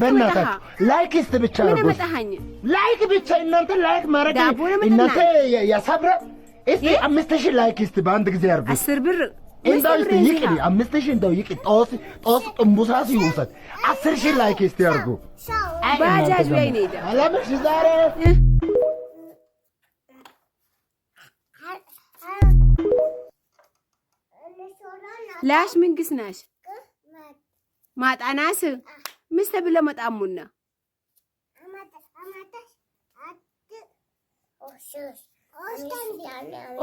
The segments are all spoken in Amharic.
በእናታችሁ ላይክ እስቲ ብቻ አድርጉ። ላይክ ብቻ እናንተ ላይክ ማድረግ እናንተ ያሳብረ። እስቲ 5000 ላይክ እስቲ በአንድ ጊዜ አድርጉ። 10 ብር እንደው እስቲ ይቅሪ 5000 እንደው ይቅሪ። ጦስ ጥንቡሳስ ይውሰድ 10000 ላይክ እስቲ አድርጉ። ባጃጅ ላይ ነው ሄደ አላምሽ ዛሬ ላሽ ምንግስ ናሽ ማጣናስ ምስተ ብለ መጣሙና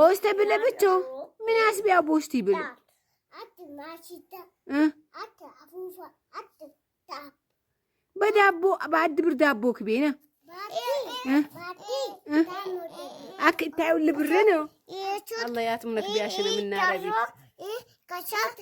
ኦስተ ብለ ብቻ ምን ያስቢያ ቦስቲ ብለ በዳቦ በአድብር ዳቦ ክቤና አክታዩ ልብር ነው አላህ ያትምነክ ቢያሽነ ምናረቢ ከቻት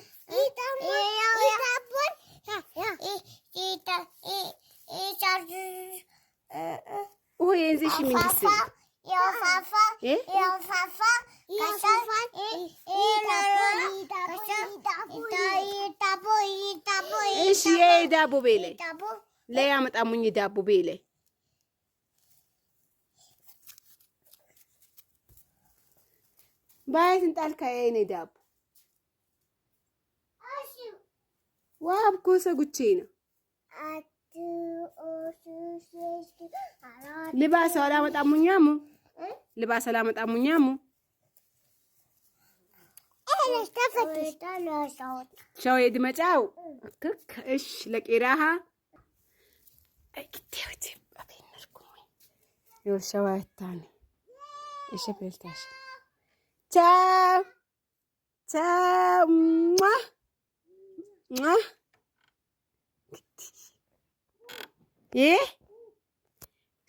ዳቦ ቤሌ ለያ መጣሙኝ ዳቦ ቤሌ ባይት እንጣልካ የኔ ዳቦ ዋብ ኮሰ ጉቼና ልባስ ወላ መጣሙኛሙ ልባስ ወላ መጣሙኛሙ ሻው የድመጫው ክክ እሽ ለቂራሃ እክቴውት አበነርኩኝ ይወሻዋታኒ እሺ ፈልታሽ ቻው ቻው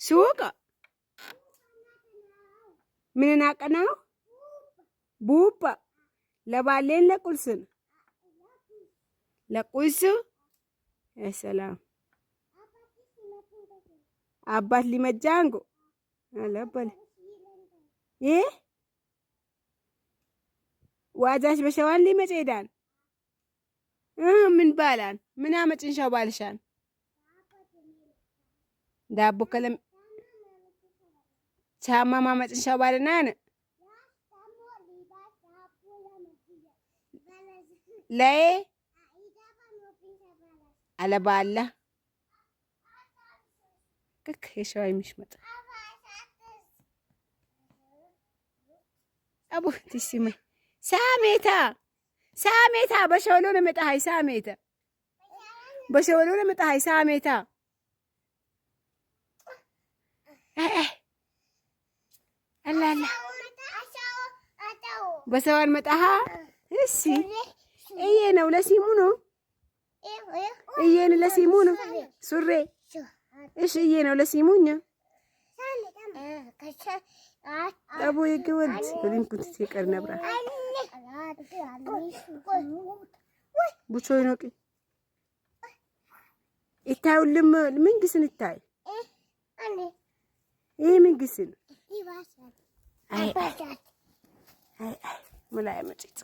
ሱቅ ምን ናቀናው ቡባ ለባሌን ለቁልስን ለቁልስ ሰላም አባት ሊመጃንጎ አለበለ ዋጃሽ በሸዋን ሊመጨዳን ምን ባላን ምን አመጭንሻው ባልሻን ዳቦ ከለም ቻማ ማመጭንሻው ባልናን ላይ አለባላ ከክ የሸዋይ ምሽመጥ አቡ ትሲመ ሳሜታ በሸወሎ ነው መጣሃይ ሳሜታ በሸወሎ ነው መጣሃይ ሳሜታ አላላ በሰዋን መጣሃ እሺ እዬ ነው ለሲሙ ነው እዬን ለሲሙ ነው ሱሬ እሺ እዬ ነው ለሲሙኛ አቡ ይገወልት ወዲን ኩንት ሲቀር ነብራ ቡቾይ ነው ቂ ይታውልም ምንግስን ይታይ ይሄ ምንግስን አይ ሙላ ያመጭት